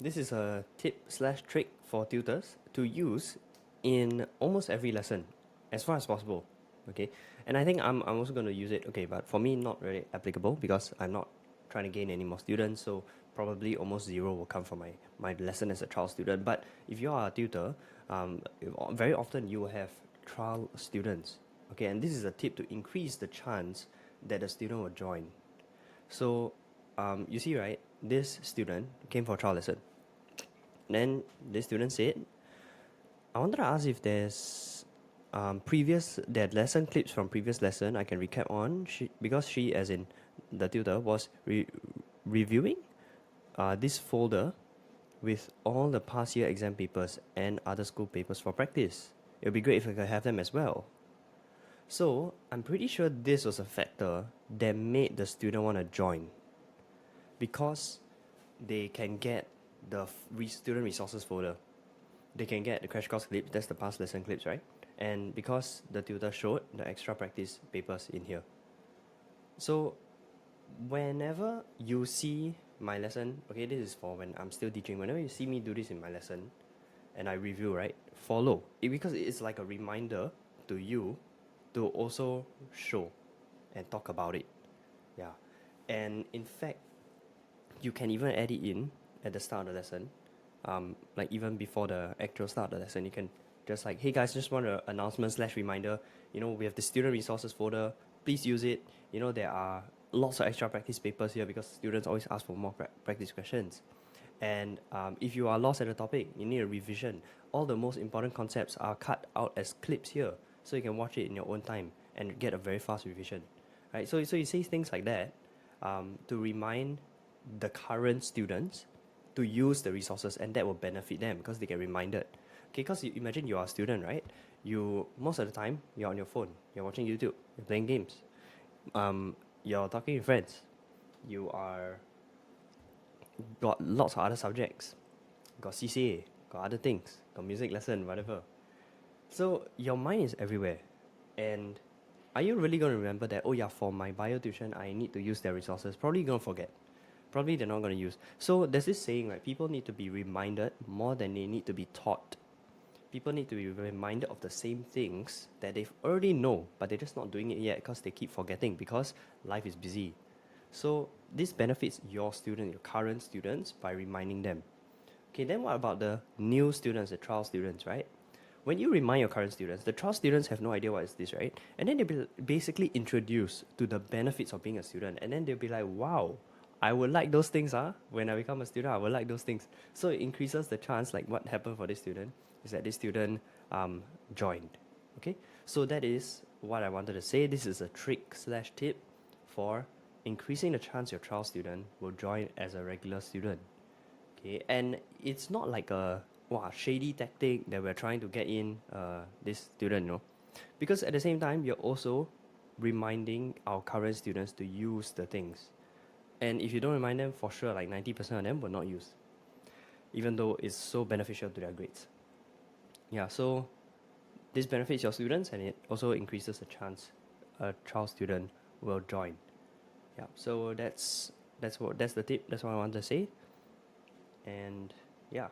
This is a tip slash trick for tutors to use in almost every lesson as far as possible. Okay, and I think I'm also going to use it. Okay, but for me, not really applicable because I'm not trying to gain any more students. So probably almost zero will come from my lesson as a trial student. But if you are a tutor, very often you will have trial students. Okay, and this is a tip to increase the chance that the student will join. So you see, right? This student came for a trial lesson. Then this student said, I wanted to ask if there's that lesson clips from previous lesson I can recap on. Because she, as in the tutor, was reviewing this folder with all the past year exam papers and other school papers for practice. It would be great if I could have them as well. So I'm pretty sure this was a factor that made the student want to join, because they can get the student resources folder. They can get the crash course clips, that's the past lesson clips, right? And because the tutor showed the extra practice papers in here. So whenever you see my lesson, okay, this is for when I'm still teaching, whenever you see me do this in my lesson and I review, right, follow it, because it's like a reminder to you to also show and talk about it. Yeah. And in fact, you can even add it in at the start of the lesson. Like even before the actual start of the lesson, you can just like, hey guys, just want an announcement slash reminder. We have the student resources folder. Please use it. There are lots of extra practice papers here because students always ask for more practice questions. And if you are lost at the topic, you need a revision. All the most important concepts are cut out as clips here, so you can watch it in your own time and get a very fast revision, right? So you say things like that to remind the current students to use the resources, and that will benefit them because they get reminded. Okay, because you imagine you are a student, right? You, most of the time, you're on your phone, you're watching YouTube, you're playing games, you're talking to friends, you are got lots of other subjects, got CCA, got other things, got music lesson, whatever. So your mind is everywhere. And are you really going to remember that, oh yeah, for my bio tuition, I need to use their resources? Probably going to forget. Probably they're not going to use. So there's this saying, right? People need to be reminded more than they need to be taught. People need to be reminded of the same things that they already know, but they're just not doing it yet because they keep forgetting because life is busy. So this benefits your students, your current students, by reminding them. Okay, then what about the new students, the trial students, right? When you remind your current students, the trial students have no idea what is this, right? And then they'll be basically introduced to the benefits of being a student. And then they'll be like, wow, I would like those things, when I become a student, I would like those things. So it increases the chance, like what happened for this student, is that this student joined. Okay, so that is what I wanted to say. This is a trick slash tip for increasing the chance your trial student will join as a regular student. Okay, and it's not like a shady tactic that we're trying to get in this student, because at the same time you're also reminding our current students to use the things. And if you don't remind them, for sure, like 90% of them will not use, even though it's so beneficial to their grades. Yeah, so this benefits your students, and it also increases the chance a trial student will join. Yeah, so that's the tip. That's what I want to say. And yeah.